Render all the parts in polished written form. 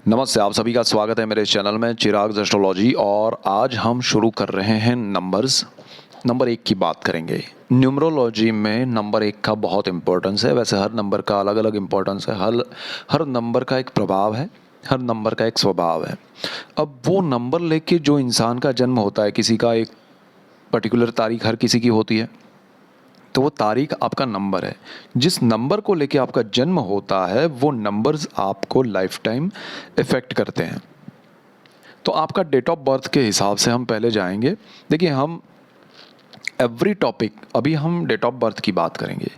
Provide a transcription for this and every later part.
नमस्ते, आप सभी का स्वागत है मेरे चैनल में चिराग एस्ट्रोलॉजी। और आज हम शुरू कर रहे हैं नंबर्स। नंबर 1 की बात करेंगे। न्यूमरोलॉजी में नंबर 1 का बहुत इम्पोर्टेंस है। वैसे हर नंबर का अलग अलग इम्पोर्टेंस है, हर नंबर का एक प्रभाव है, हर नंबर का एक स्वभाव है। अब वो नंबर लेके जो इंसान का जन्म होता है, किसी का एक पर्टिकुलर तारीख हर किसी की होती है, तो वो तारीख आपका नंबर है। जिस नंबर को लेके आपका जन्म होता है वो नंबर्स आपको लाइफ टाइम इफ़ेक्ट करते हैं। तो आपका डेट ऑफ बर्थ के हिसाब से हम पहले जाएंगे। देखिए, हम एवरी टॉपिक, अभी हम डेट ऑफ बर्थ की बात करेंगे,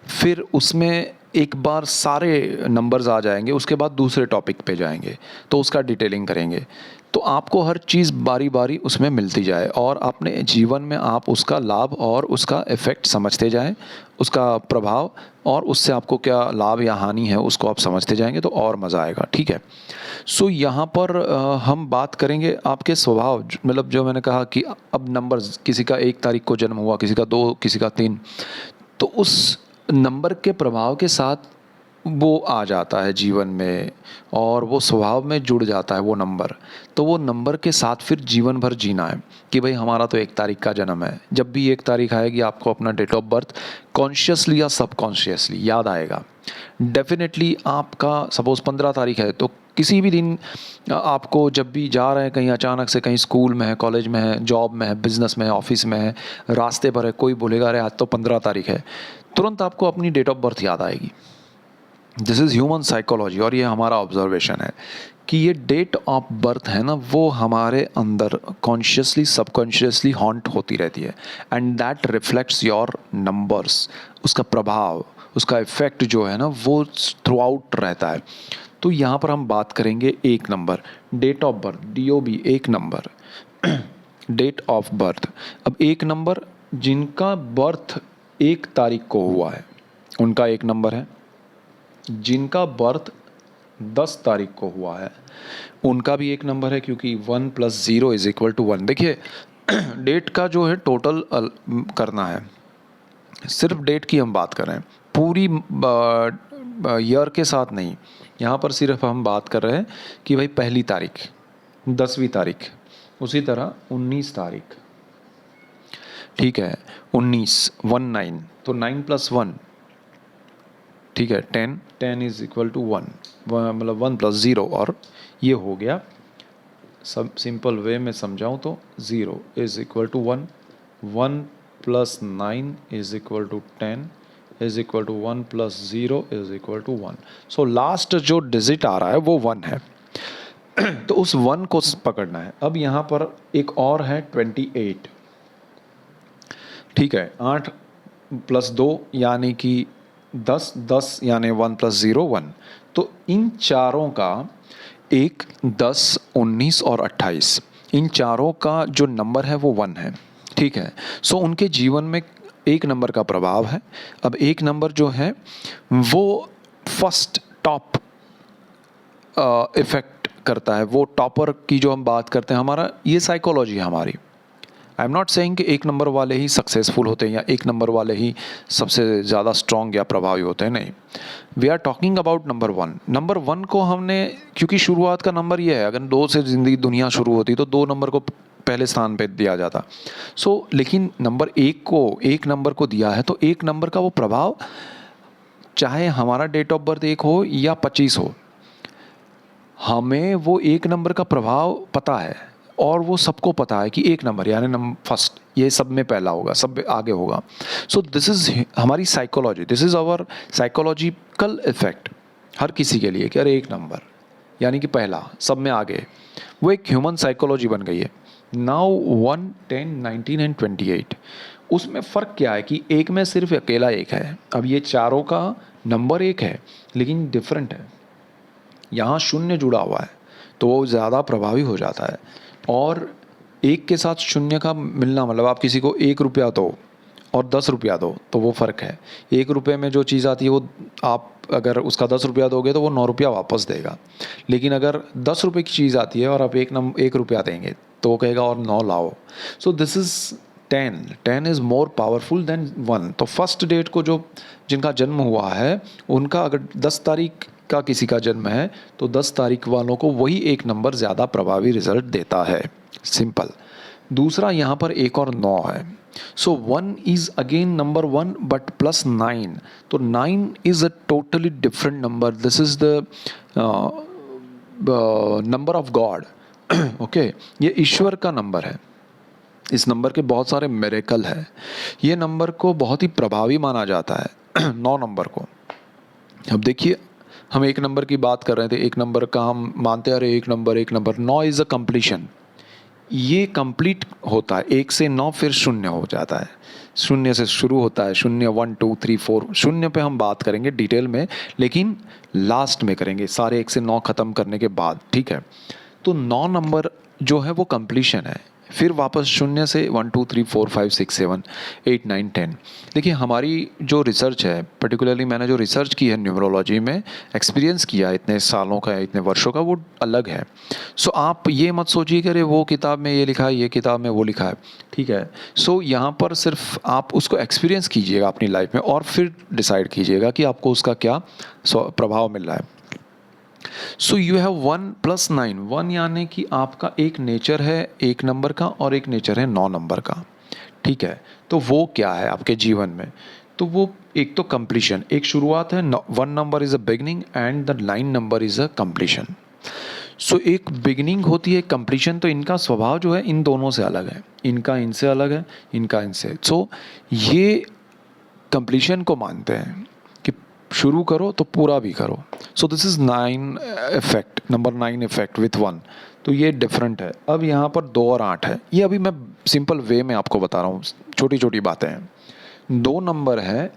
फिर उसमें एक बार सारे नंबर्स आ जाएंगे, उसके बाद दूसरे टॉपिक पे जाएंगे तो उसका डिटेलिंग करेंगे। तो आपको हर चीज़ बारी बारी उसमें मिलती जाए और अपने जीवन में आप उसका लाभ और उसका इफ़ेक्ट समझते जाएं, उसका प्रभाव, और उससे आपको क्या लाभ या हानि है उसको आप समझते जाएंगे तो और मज़ा आएगा। ठीक है। सो यहाँ पर हम बात करेंगे आपके स्वभाव, मतलब जो मैंने कहा कि अब नंबर्स, किसी का 1 तारीख को जन्म हुआ, किसी का 2, किसी का 3, तो उस नंबर के प्रभाव के साथ वो आ जाता है जीवन में और वो स्वभाव में जुड़ जाता है वो नंबर। तो वो नंबर के साथ फिर जीवन भर जीना है कि भाई हमारा तो 1 तारीख का जन्म है। जब भी 1 तारीख आएगी आपको अपना डेट ऑफ बर्थ कॉन्शियसली या सबकॉन्शियसली याद आएगा। डेफिनेटली आपका सपोज़ 15 तारीख है तो किसी भी दिन आपको, जब भी जा रहे हैं कहीं, अचानक से कहीं स्कूल में है, कॉलेज में है, जॉब में है, बिज़नेस में है, ऑफिस में है, रास्ते पर है, कोई बोलेगा अरे आज तो 15 तारीख है, तुरंत आपको अपनी डेट ऑफ बर्थ याद आएगी। दिस इज़ ह्यूमन साइकोलॉजी और ये हमारा ऑब्जर्वेशन है कि ये डेट ऑफ बर्थ है ना, वो हमारे अंदर कॉन्शियसली सबकॉन्शियसली हॉन्ट होती रहती है and that reflects your numbers. उसका प्रभाव, उसका इफ़ेक्ट जो है ना वो थ्रू आउट रहता है। तो यहाँ पर हम बात करेंगे 1 number, date of birth, DOB 1 number date of birth. अब 1 नंबर जिनका बर्थ 1 तारीख को हुआ है उनका 1 नंबर है। जिनका बर्थ 10 तारीख को हुआ है उनका भी 1 नंबर है, क्योंकि 1 + 0 = 1। देखिए, डेट का जो है टोटल करना है, सिर्फ डेट की हम बात कर रहे हैं, पूरी ईयर के साथ नहीं। यहाँ पर सिर्फ हम बात कर रहे हैं कि भाई पहली तारीख, 10वीं तारीख, उसी तरह 19 तारीख, ठीक है, 19, 19, तो 9 + 1, ठीक है, 10, 10 = 1, मतलब 1 + 0, और ये हो गया। सब सिंपल वे में समझाऊँ तो 0 = 1, 1 + 9 = 10 1 + 0 = 1। सो लास्ट जो डिजिट आ रहा है वो 1 है। तो उस 1 को पकड़ना है। अब यहाँ पर एक और है 28, ठीक है, 8 + 2 यानी कि 10, 10 यानी 1 + 0 1। तो इन चारों का 1, 10, 19 और 28, इन चारों का जो नंबर है वो 1 है। ठीक है। सो उनके जीवन में 1 नंबर का प्रभाव है। अब 1 नंबर जो है वो फर्स्ट टॉप इफेक्ट करता है, वो टॉपर की जो हम बात करते हैं, हमारा ये साइकोलॉजी है हमारी। आई एम नॉट सेइंग कि 1 नंबर वाले ही सक्सेसफुल होते हैं या 1 नंबर वाले ही सबसे ज़्यादा स्ट्रॉन्ग या प्रभावी होते हैं, नहीं। We are talking about number 1। Number 1 को हमने, क्योंकि शुरुआत का नंबर ये है, अगर 2 से ज़िंदगी दुनिया शुरू होती तो 2 नंबर को पहले स्थान पे दिया जाता। लेकिन नंबर 1 को, 1 नंबर को दिया है, तो 1 नंबर का वो प्रभाव, चाहे हमारा डेट ऑफ बर्थ 1 हो या 25 हो, हमें वो 1 नंबर का प्रभाव पता है और वो सबको पता है कि 1 नंबर यानी फर्स्ट, ये सब में पहला होगा, सब में आगे होगा। सो दिस इज़ हमारी साइकोलॉजी, this is our psychological effect हर किसी के लिए कि अरे 1 नंबर यानी कि पहला, सब में आगे। वो एक ह्यूमन साइकोलॉजी बन गई है। नाउ 1, 10, 19 एंड 28, उसमें फ़र्क क्या है कि एक में सिर्फ अकेला 1 है। अब ये चारों का नंबर 1 है लेकिन डिफरेंट है, यहाँ शून्य जुड़ा हुआ है तो वो ज़्यादा प्रभावी हो जाता है। और 1 के साथ शून्य का मिलना, मतलब आप किसी को 1 रुपया दो और 10 रुपया दो तो वो फ़र्क है। 1 रुपये में जो चीज़ आती है वो आप अगर उसका 10 रुपया दोगे तो वो 9 रुपया वापस देगा। लेकिन अगर 10 रुपये की चीज़ आती है और आप 1 रुपया देंगे तो वो कहेगा और 9 लाओ। सो this is 10 is more powerful than 1। तो फर्स्ट डेट को जो जिनका जन्म हुआ है उनका अगर 10 तारीख का किसी का जन्म है तो 10 तारीख वालों को वही एक नंबर ज़्यादा प्रभावी रिजल्ट देता है, सिंपल। दूसरा यहाँ पर 1 और 9 है, सो 1 is again number 1 but plus 9, तो 9 is a totally different number, this is the number of God. Okay, ये ईश्वर का नंबर है, इस नंबर के बहुत सारे मिरेकल है, ये नंबर को बहुत ही प्रभावी माना जाता है 9 नंबर को। अब देखिए, हम एक नंबर की बात कर रहे थे, एक नंबर का हम मानते आ रहे एक नंबर 9 इज़ अ कंप्लीशन, ये कंप्लीट होता है 1 से 9 फिर 0 हो जाता है, 0 से शुरू होता है, 0 1 2 3 4, 0 पे हम बात करेंगे डिटेल में, लेकिन लास्ट में करेंगे सारे 1 से 9 ख़त्म करने के बाद, ठीक है। तो 9 नंबर जो है वो कंप्लीशन है, फिर वापस 0 से 1 2 3 4 5 6 7 8 9 10। देखिए, हमारी जो रिसर्च है, पर्टिकुलरली मैंने जो रिसर्च की है न्यूमरोलॉजी में, एक्सपीरियंस किया इतने सालों का, इतने वर्षों का, वो अलग है। सो आप ये मत सोचिए कि अरे वो किताब में ये लिखा है, ये किताब में वो लिखा है, ठीक है। सो यहाँ पर सिर्फ आप उसको एक्सपीरियंस कीजिएगा अपनी लाइफ में और फिर डिसाइड कीजिएगा कि आपको उसका क्या प्रभाव मिल रहा है। सो यू हैव 1 + 9, 1 यानी कि आपका एक नेचर है 1 नंबर का और एक नेचर है 9 नंबर का, ठीक है। तो वो क्या है आपके जीवन में, तो वो एक तो कंप्लीशन, एक शुरुआत है, 1 number is a beginning and the 9 number is a completion. So एक बिगनिंग होती है, कंप्लीशन, तो इनका स्वभाव जो है इन दोनों से अलग है, इनका इनसे अलग है, इनका इनसे। सो ये कंप्लीशन को मानते हैं कि शुरू करो तो पूरा भी करो। सो this is 9 effect, number 9 effect with 1, तो ये डिफरेंट है। अब यहाँ पर 2 और 8 है, ये अभी मैं सिंपल वे में आपको बता रहा हूँ, छोटी छोटी बातें हैं। 2 नंबर है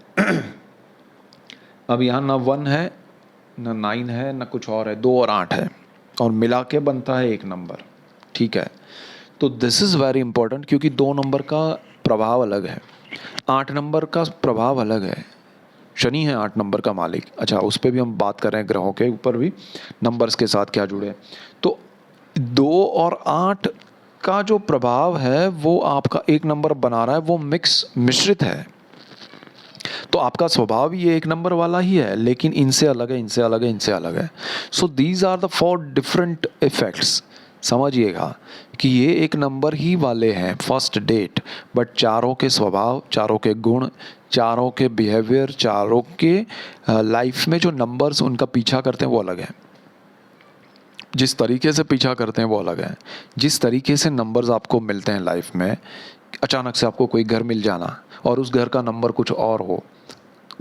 अब यहाँ ना 1 है ना 9 है ना कुछ और है, 2 और 8 है और मिला के बनता है एक नंबर, ठीक है। तो दिस इज़ वेरी इंपॉर्टेंट क्योंकि 2 नंबर का प्रभाव अलग है, 8 नंबर का प्रभाव अलग है। शनि है 8 नंबर का मालिक, अच्छा उस पर भी हम बात कर रहे हैं, ग्रहों के ऊपर भी नंबर्स के साथ क्या जुड़े। तो 2 और 8 का जो प्रभाव है वो आपका एक नंबर बना रहा है, वो मिश्रित है। तो आपका स्वभाव ये एक नंबर वाला ही है, लेकिन इनसे अलग है, इनसे अलग है, इनसे अलग है। So these are the 4 different effects. समझिएगा कि ये एक नंबर ही वाले हैं फर्स्ट डेट, बट चारों के स्वभाव, चारों के गुण, चारों के बिहेवियर, चारों के लाइफ में जो नंबर्स उनका पीछा करते हैं वो अलग है। जिस तरीके से पीछा करते हैं वो अलग है। जिस तरीके से नंबर्स आपको मिलते हैं लाइफ में, अचानक से आपको कोई घर मिल जाना और उस घर का नंबर कुछ और हो,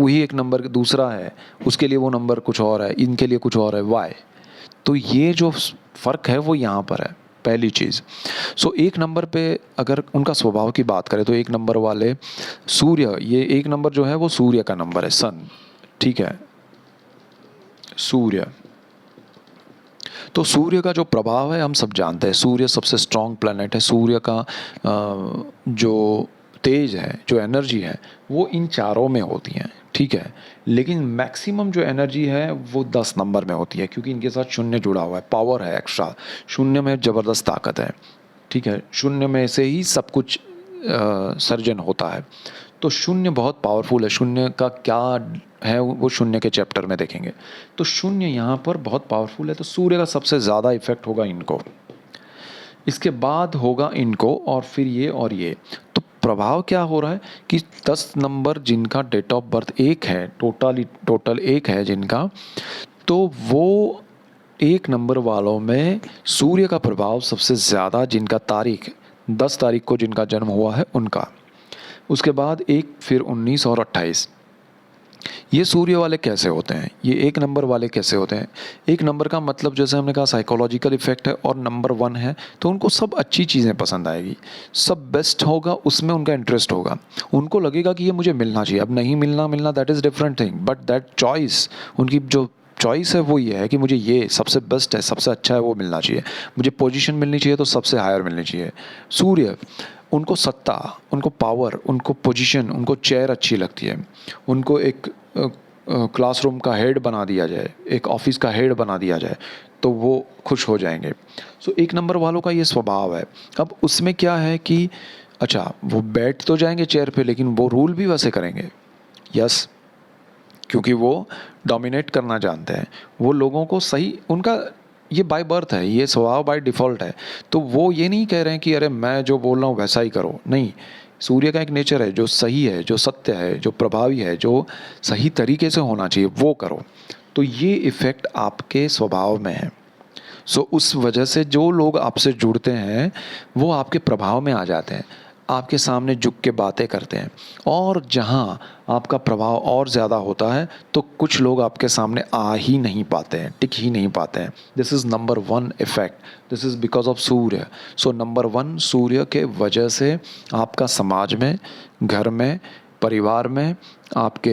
वही एक नंबर दूसरा है, उसके लिए वो नंबर कुछ और है, इनके लिए कुछ और है, वाई। तो ये जो फ़र्क है वो यहाँ पर है, पहली चीज़। सो एक नंबर पे अगर उनका स्वभाव की बात करें तो एक नंबर वाले सूर्य, ये एक नंबर जो है वो सूर्य का नंबर है, सन, ठीक है, सूर्य। तो सूर्य का जो प्रभाव है हम सब जानते हैं, सूर्य सबसे स्ट्रॉन्ग प्लैनेट है। सूर्य का जो तेज है, जो एनर्जी है वो इन चारों में होती है, ठीक है। लेकिन मैक्सिमम जो एनर्जी है वो 10 नंबर में होती है, क्योंकि इनके साथ शून्य जुड़ा हुआ है, पावर है एक्स्ट्रा, शून्य में ज़बरदस्त ताकत है, ठीक है। शून्य में से ही सब कुछ सर्जन होता है। तो शून्य बहुत पावरफुल है। शून्य का क्या है वो शून्य के चैप्टर में देखेंगे। तो शून्य यहाँ पर बहुत पावरफुल है, तो सूर्य का सबसे ज़्यादा इफेक्ट होगा इनको, इसके बाद होगा इनको, और फिर ये और ये। तो प्रभाव क्या हो रहा है कि 10 नंबर जिनका डेट ऑफ बर्थ 1 है, टोटल 1 है जिनका, तो वो एक नंबर वालों में सूर्य का प्रभाव सबसे ज़्यादा, जिनका तारीख 10 तारीख को जिनका जन्म हुआ है उनका। उसके बाद एक, फिर 19 और 28। ये सूर्य वाले कैसे होते हैं, ये एक नंबर वाले कैसे होते हैं। एक नंबर का मतलब जैसे हमने कहा साइकोलॉजिकल इफेक्ट है, और नंबर 1 है तो उनको सब अच्छी चीज़ें पसंद आएगी, सब बेस्ट होगा, उसमें उनका इंटरेस्ट होगा। उनको लगेगा कि ये मुझे मिलना चाहिए, अब नहीं मिलना that is different thing, but that choice, उनकी जो चॉइस है वो ये है कि मुझे ये सबसे बेस्ट है, सबसे अच्छा है वो मिलना चाहिए, मुझे पोजीशन मिलनी चाहिए तो सबसे हायर मिलनी चाहिए। सूर्य, उनको सत्ता, उनको पावर, उनको पोजीशन, उनको चेयर अच्छी लगती है, उनको एक क्लासरूम का हेड बना दिया जाए, एक ऑफिस का हेड बना दिया जाए तो वो खुश हो जाएंगे। सो एक नंबर वालों का ये स्वभाव है। अब उसमें क्या है कि अच्छा वो बैठ तो जाएंगे चेयर पे, लेकिन वो रूल भी वैसे करेंगे, यस, क्योंकि वो डोमिनेट करना जानते हैं, वो लोगों को सही, उनका ये बाय बर्थ है, ये स्वभाव बाय डिफ़ॉल्ट है। तो वो ये नहीं कह रहे हैं कि अरे मैं जो बोल रहा हूँ वैसा ही करो, नहीं। सूर्य का एक नेचर है, जो सही है, जो सत्य है, जो प्रभावी है, जो सही तरीके से होना चाहिए वो करो। तो ये इफ़ेक्ट आपके स्वभाव में है। सो उस वजह से जो लोग आपसे जुड़ते हैं वो आपके प्रभाव में आ जाते हैं, आपके सामने झुक के बातें करते हैं। और जहाँ आपका प्रभाव और ज़्यादा होता है तो कुछ लोग आपके सामने आ ही नहीं पाते हैं, टिक ही नहीं पाते हैं। This is number one effect, this is because of सूर्य। सो नंबर वन, सूर्य के वजह से आपका समाज में, घर में, परिवार में, आपके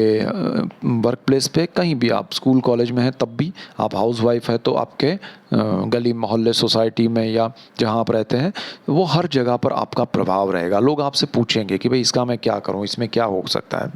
वर्क प्लेस पे, कहीं भी, आप स्कूल कॉलेज में हैं तब भी, आप हाउस वाइफ है तो आपके गली मोहल्ले सोसाइटी में या जहाँ आप रहते हैं वो हर जगह पर आपका प्रभाव रहेगा। लोग आपसे पूछेंगे कि भाई इसका मैं क्या करूँ, इसमें क्या हो सकता है।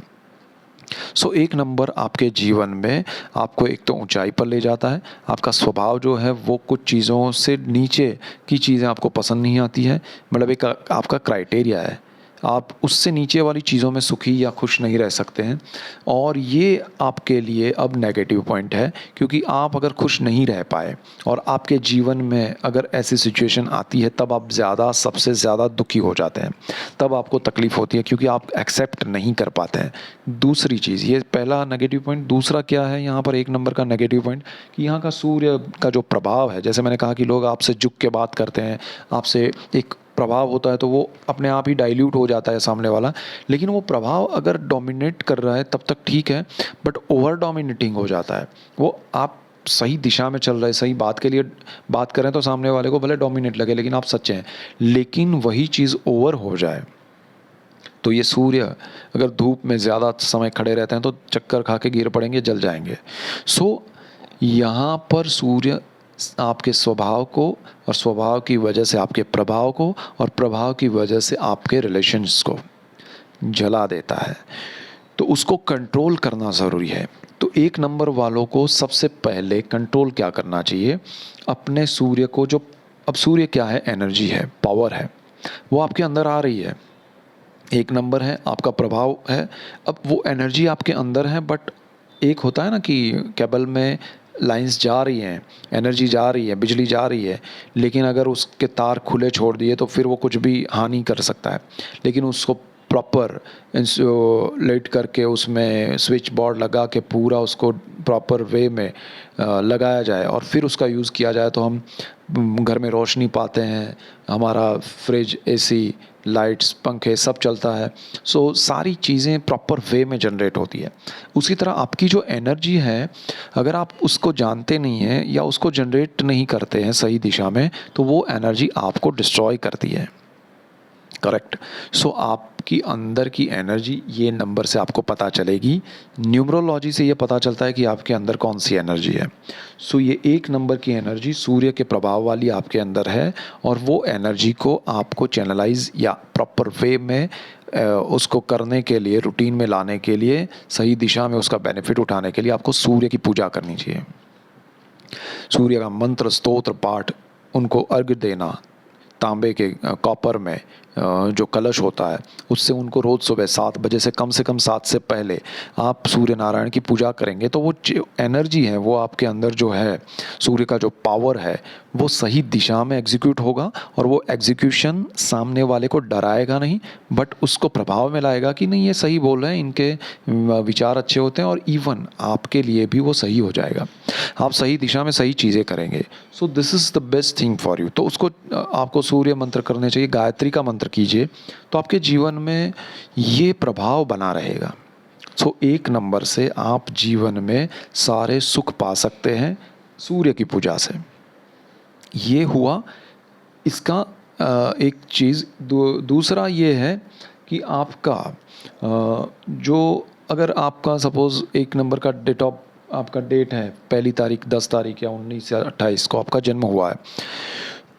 सो एक नंबर आपके जीवन में आपको एक तो ऊंचाई पर ले जाता है। आपका स्वभाव जो है वो कुछ चीज़ों से नीचे की चीज़ें आपको पसंद नहीं आती है, मतलब एक आपका क्राइटेरिया है, आप उससे नीचे वाली चीज़ों में सुखी या खुश नहीं रह सकते हैं। और ये आपके लिए अब नेगेटिव पॉइंट है, क्योंकि आप अगर खुश नहीं रह पाए और आपके जीवन में अगर ऐसी सिचुएशन आती है तब आप सबसे ज़्यादा दुखी हो जाते हैं, तब आपको तकलीफ़ होती है क्योंकि आप एक्सेप्ट नहीं कर पाते हैं। दूसरी चीज़, ये पहला नेगेटिव पॉइंट। दूसरा क्या है यहाँ पर एक नंबर का नेगेटिव पॉइंट, कि यहाँ का सूर्य का जो प्रभाव है, जैसे मैंने कहा कि लोग आपसे झुक के बात करते हैं, आपसे एक प्रभाव होता है तो वो अपने आप ही डाइल्यूट हो जाता है सामने वाला। लेकिन वो प्रभाव अगर डोमिनेट कर रहा है तब तक ठीक है, बट ओवर डोमिनेटिंग हो जाता है, वो आप सही दिशा में चल रहे, सही बात के लिए बात करें तो सामने वाले को भले डोमिनेट लगे लेकिन आप सच्चे हैं, लेकिन वही चीज़ ओवर हो जाए तो ये सूर्य अगर धूप में ज़्यादा समय खड़े रहते हैं तो चक्कर खा के गिर पड़ेंगे, जल जाएंगे। सो यहाँ पर सूर्य आपके स्वभाव को, और स्वभाव की वजह से आपके प्रभाव को, और प्रभाव की वजह से आपके रिलेशंस को जला देता है। तो उसको कंट्रोल करना ज़रूरी है। तो एक नंबर वालों को सबसे पहले कंट्रोल क्या करना चाहिए, अपने सूर्य को, जो अब सूर्य क्या है, एनर्जी है, पावर है, वो आपके अंदर आ रही है। एक नंबर है, आपका प्रभाव है, अब वो एनर्जी आपके अंदर है, बट एक होता है ना कि केबल में लाइंस जा रही हैं, एनर्जी जा रही है, बिजली जा रही है, लेकिन अगर उसके तार खुले छोड़ दिए तो फिर वो कुछ भी हानि कर सकता है। लेकिन उसको प्रॉपर इंसुलेट करके उसमें स्विच बोर्ड लगा के पूरा उसको प्रॉपर वे में लगाया जाए और फिर उसका यूज़ किया जाए तो हम घर में रोशनी पाते हैं, हमारा फ्रिज, एसी, लाइट्स, पंखे सब चलता है। सो सारी चीज़ें प्रॉपर वे में जनरेट होती है। उसी तरह आपकी जो एनर्जी है, अगर आप उसको जानते नहीं हैं या उसको जनरेट नहीं करते हैं सही दिशा में, तो वो एनर्जी आपको डिस्ट्रॉय करती है। करेक्ट। सो आपकी अंदर की एनर्जी ये नंबर से आपको पता चलेगी। न्यूमरोलॉजी से ये पता चलता है कि आपके अंदर कौन सी एनर्जी है। सो ये एक नंबर की एनर्जी सूर्य के प्रभाव वाली आपके अंदर है, और वो एनर्जी को आपको चैनलाइज या प्रॉपर वे में उसको करने के लिए, रूटीन में लाने के लिए, सही दिशा में उसका बेनिफिट उठाने के लिए आपको सूर्य की पूजा करनी चाहिए। सूर्य का मंत्र, स्तोत्र पाठ, उनको अर्घ्य देना, तांबे के कॉपर में जो कलश होता है उससे उनको रोज़ सुबह 7 बजे से कम 7 से पहले आप सूर्य नारायण की पूजा करेंगे तो वो जो एनर्जी है, वो आपके अंदर जो है, सूर्य का जो पावर है, वो सही दिशा में एग्जीक्यूट होगा, और वो एग्जीक्यूशन सामने वाले को डराएगा नहीं, बट उसको प्रभाव में लाएगा कि नहीं ये सही बोल रहे हैं, इनके विचार अच्छे होते हैं, और इवन आपके लिए भी वो सही हो जाएगा। आप सही दिशा में सही चीज़ें करेंगे। सो this is the best thing for you. तो उसको आपको सूर्य मंत्र करने चाहिए, गायत्री का मंत्र कीजिए, तो आपके जीवन में ये प्रभाव बना रहेगा। सो एक नंबर से आप जीवन में सारे सुख पा सकते हैं सूर्य की पूजा से। ये हुआ इसका एक चीज़। दूसरा ये है कि आपका जो, अगर आपका सपोज़ एक नंबर का डेट ऑफ, आपका डेट है 1 तारीख, 10 तारीख या 19 या 28 को आपका जन्म हुआ है,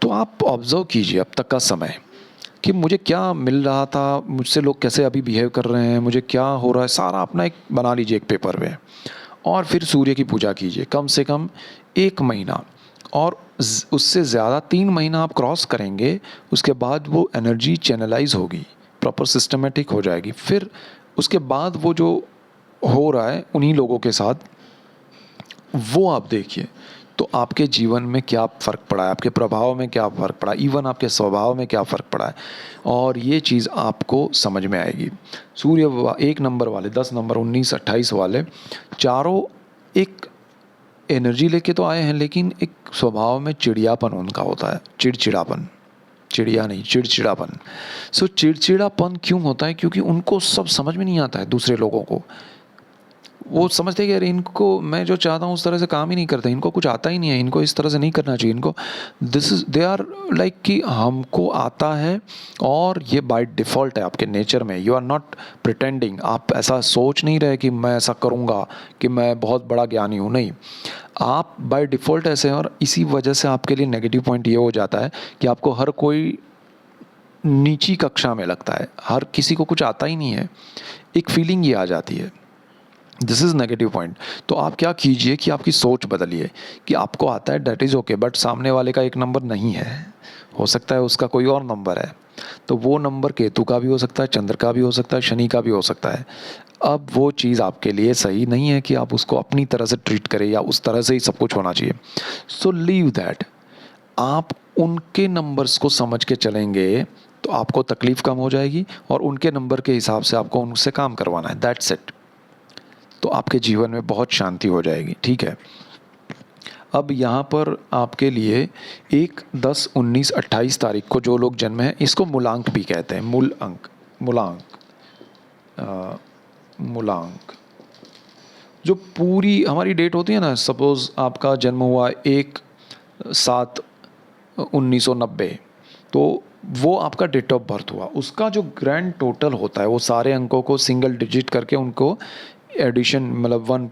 तो आप ऑब्ज़र्व कीजिए अब तक का समय कि मुझे क्या मिल रहा था, मुझसे लोग कैसे अभी बिहेव कर रहे हैं, मुझे क्या हो रहा है, सारा अपना एक बना लीजिए एक पेपर पे, और फिर सूर्य की पूजा कीजिए कम से कम 1 महीना, और उससे ज़्यादा 3 महीना आप क्रॉस करेंगे, उसके बाद वो एनर्जी चैनलाइज होगी, प्रॉपर सिस्टमेटिक हो जाएगी। फिर उसके बाद वो जो हो रहा है उन्हीं लोगों के साथ, वो आप देखिए, तो आपके जीवन में क्या फ़र्क पड़ा है, आपके प्रभाव में क्या फ़र्क पड़ा है, इवन आपके स्वभाव में क्या फ़र्क पड़ा है, और ये चीज़ आपको समझ में आएगी। सूर्य 1 नंबर वाले, 10 नंबर, 19, 28 वाले चारों एक एनर्जी लेके तो आए हैं, लेकिन एक स्वभाव में चिड़ियापन उनका होता है, चिड़चिड़ापन, चिड़िया नहीं चिड़चिड़ापन। सो चिड़चिड़ापन क्यों होता है? क्योंकि उनको सब समझ में नहीं आता है दूसरे लोगों को। वो समझते हैं कि यार इनको मैं जो चाहता हूँ उस तरह से काम ही नहीं करते, इनको कुछ आता ही नहीं है, इनको इस तरह से नहीं करना चाहिए, इनको this is they are like कि हमको आता है और ये बाय डिफ़ॉल्ट है आपके नेचर में। यू आर नॉट प्रिटेंडिंग, आप ऐसा सोच नहीं रहे कि मैं ऐसा करूँगा, कि मैं बहुत बड़ा ज्ञानी हूँ, नहीं। आप बाय डिफ़ॉल्ट ऐसे हैं, और इसी वजह से आपके लिए नेगेटिव पॉइंट ये हो जाता है कि आपको हर कोई नीची कक्षा में लगता है, हर किसी को कुछ आता ही नहीं है, एक फीलिंग ये आ जाती है। This is negative point. तो आप क्या कीजिए कि आपकी सोच बदलिए कि आपको आता है दैट इज़ ओके, बट सामने वाले का एक नंबर नहीं है, हो सकता है उसका कोई और नंबर है, तो वो नंबर केतु का भी हो सकता है, चंद्र का भी हो सकता है, शनि का भी हो सकता है। अब वो चीज़ आपके लिए सही नहीं है कि आप उसको अपनी तरह से ट्रीट करें या उस तरह से ही सब कुछ होना चाहिए। So leave that. आप उनके नंबर्स को समझ के चलेंगे तो आपको तकलीफ़ कम हो जाएगी, और उनके नंबर के हिसाब से आपको उनसे काम करवाना है, दैट्स इट। तो आपके जीवन में बहुत शांति हो जाएगी, ठीक है। अब यहाँ पर आपके लिए 1, 10, 19, 28 तारीख को जो लोग जन्मे हैं, इसको मूलांक भी कहते हैं, मूल अंक, मूलांक, मूलांक। जो पूरी हमारी डेट होती है ना, सपोज़ आपका जन्म हुआ 1/7/1990, तो वो आपका डेट ऑफ बर्थ हुआ, उसका जो ग्रैंड टोटल होता है वो सारे अंकों को सिंगल डिजिट करके उनको एडिशन, मतलब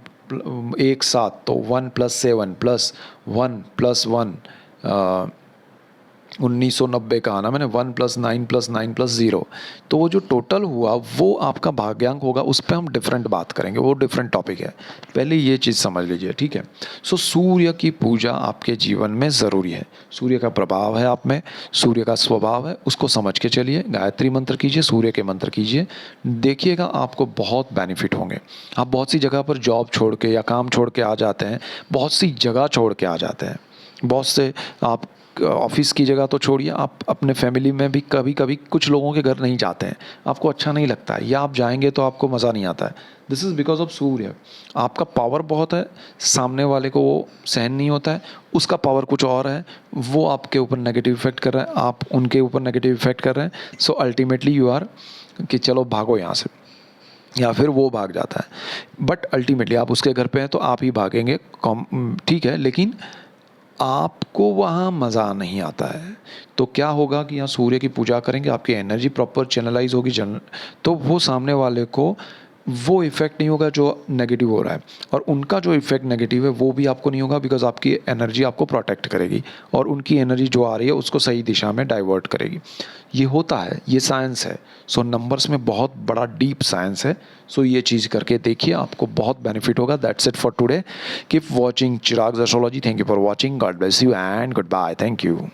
1 साथ, तो 1 + 7 + 1 + 1, 1990 कहा ना मैंने, 1 + 9 + 9 + 0, तो वो जो टोटल हुआ वो आपका भाग्यांक होगा। उस पर हम डिफरेंट बात करेंगे, वो डिफरेंट टॉपिक है, पहले ये चीज़ समझ लीजिए, ठीक है। सो सूर्य की पूजा आपके जीवन में ज़रूरी है। सूर्य का प्रभाव है आप में, सूर्य का स्वभाव है, उसको समझ के चलिए। गायत्री मंत्र कीजिए, सूर्य के मंत्र कीजिए, देखिएगा आपको बहुत बेनिफिट होंगे। आप बहुत सी जगह पर जॉब छोड़ के या काम छोड़ के आ जाते हैं, बहुत सी जगह छोड़ के आ जाते हैं, बहुत से आप ऑफिस की जगह तो छोड़िए, आप अपने फैमिली में भी कभी कभी कुछ लोगों के घर नहीं जाते हैं, आपको अच्छा नहीं लगता है, या आप जाएंगे तो आपको मज़ा नहीं आता है। दिस इज़ बिकॉज ऑफ सूर्य। आपका पावर बहुत है, सामने वाले को वो सहन नहीं होता है, उसका पावर कुछ और है, वो आपके ऊपर नेगेटिव इफेक्ट कर रहा है, आप उनके ऊपर नेगेटिव इफेक्ट कर रहे हैं। सो अल्टीमेटली यू आर कि चलो भागो यहाँ से, या फिर वो भाग जाता है, बट अल्टीमेटली आप उसके घर पे हैं तो आप ही भागेंगे, ठीक है, लेकिन आपको वहाँ मज़ा नहीं आता है। तो क्या होगा कि यहाँ सूर्य की पूजा करेंगे, आपकी एनर्जी प्रॉपर चैनलाइज होगी, तो वो सामने वाले को वो इफ़ेक्ट नहीं होगा जो नेगेटिव हो रहा है, और उनका जो इफ़ेक्ट नेगेटिव है वो भी आपको नहीं होगा, बिकॉज आपकी एनर्जी आपको प्रोटेक्ट करेगी, और उनकी एनर्जी जो आ रही है उसको सही दिशा में डाइवर्ट करेगी। ये होता है, ये साइंस है। सो नंबर्स में बहुत बड़ा डीप साइंस है। सो ये चीज़ करके देखिए, आपको बहुत बेनिफिट होगा। That's it for today. Keep watching Chirag astrology. Thank you for watching. God bless you and good bye. Thank you.